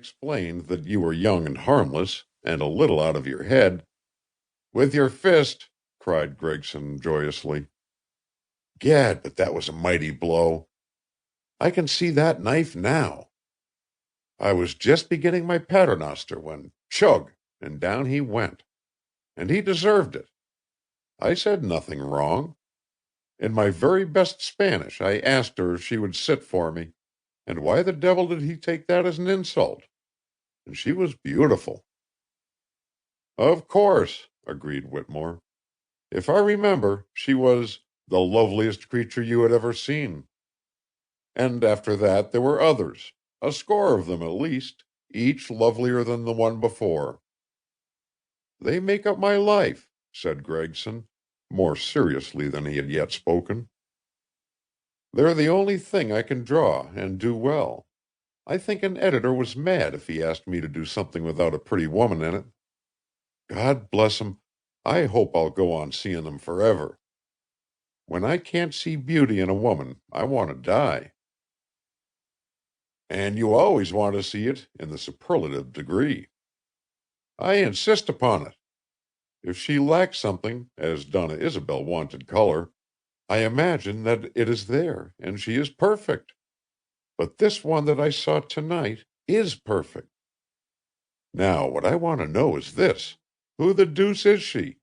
explained that you were young and harmless, and a little out of your head." "With your fist!" cried Gregson joyously. "Gad, but that was a mighty blow. I can see that knife now. I was just beginning my paternoster when chug, and down he went. And he deserved it. I said nothing wrong. In my very best Spanish I asked her if she would sit for me, and why the devil did he take that as an insult? And she was beautiful." "Of course," agreed Whitmore. "If I remember, she was the loveliest creature you had ever seen. And after that there were others, a score of them at least, each lovelier than the one before. They make up my life," said Gregson, more seriously than he had yet spoken. "They're the only thing I can draw and do well. I think an editor was mad if he asked me to do something without a pretty woman in it. God bless 'em, I hope I'll go on seeing them forever. When I can't see beauty in a woman, I want to die." "And you always want to see it in the superlative degree." "I insist upon it. If she lacks something, as Donna Isabel wanted color, I imagine that it is there, and she is perfect. But this one that I saw tonight is perfect. Now, what I want to know is this: who the deuce is she?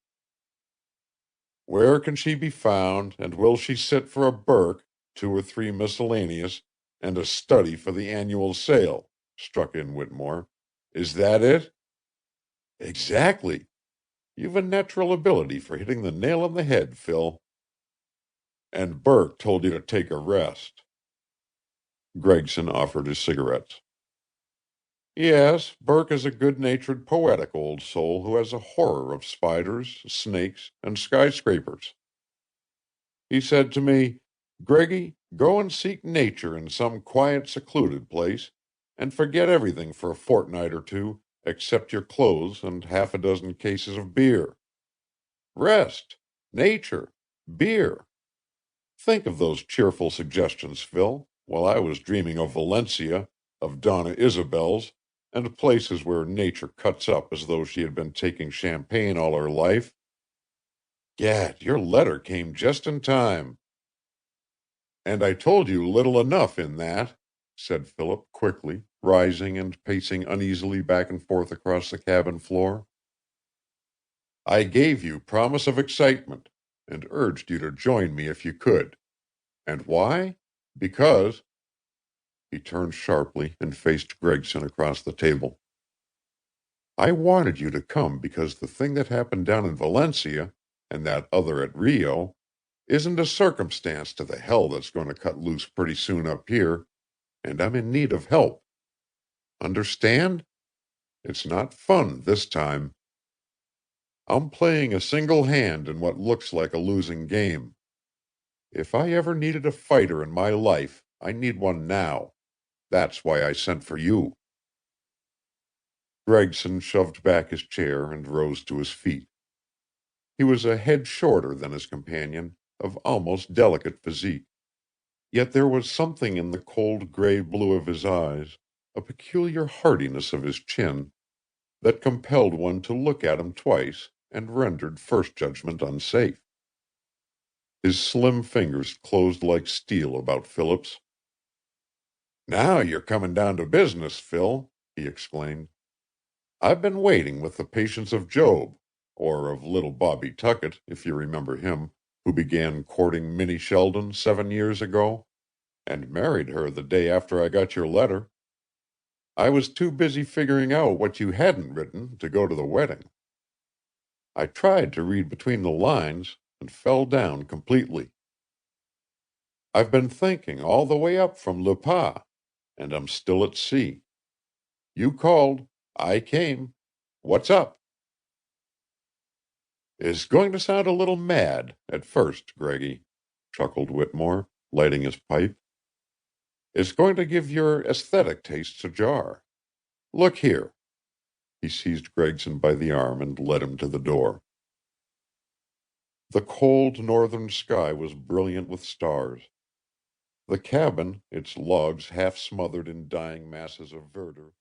Where can she be found, and will she sit for a Burke, 2 or 3 miscellaneous, and a study for the annual sale?" struck in Whitmore. "Is that it?" "Exactly. You've a natural ability for hitting the nail on the head, Phil." "And Burke told you to take a rest." Gregson offered his cigarettes. "Yes, Burke is a good-natured, poetic old soul who has a horror of spiders, snakes, and skyscrapers. He said to me, 'Greggy, go and seek nature in some quiet, secluded place, and forget everything for a fortnight or two, except your clothes and half a dozen cases of beer.' Rest, nature, beer. Think of those cheerful suggestions, Phil, while I was dreaming of Valencia, of Donna Isabels, and places where nature cuts up as though she had been taking champagne all her life. Gad, your letter came just in time." "And I told you little enough in that," said Philip quickly, rising and pacing uneasily back and forth across the cabin floor. "I gave you promise of excitement, and urged you to join me if you could. And why? Because—" He turned sharply and faced Gregson across the table. "I wanted you to come because the thing that happened down in Valencia, and that other at Rio, isn't a circumstance to the hell that's going to cut loose pretty soon up here, and I'm in need of help. Understand? It's not fun this time. I'm playing a single hand in what looks like a losing game. If I ever needed a fighter in my life, I need one now. That's why I sent for you." Gregson shoved back his chair and rose to his feet. He was a head shorter than his companion, of almost delicate physique. Yet there was something in the cold gray blue of his eyes, a peculiar hardiness of his chin, that compelled one to look at him twice and rendered first judgment unsafe. His slim fingers closed like steel about Philip's. "Now you're coming down to business, Phil," he exclaimed. "I've been waiting with the patience of Job, or of little Bobby Tuckett, if you remember him, who began courting Minnie Sheldon 7 years ago, and married her the day after I got your letter. I was too busy figuring out what you hadn't written to go to the wedding. I tried to read between the lines, and fell down completely. I've been thinking all the way up from Le Pas, and I'm still at sea. You called. I came. What's up?" "It's going to sound a little mad, at first, Greggy," chuckled Whitmore, lighting his pipe. "It's going to give your aesthetic tastes a jar. Look here." He seized Gregson by the arm and led him to the door. The cold northern sky was brilliant with stars. The cabin, its logs half smothered in dying masses of verdure,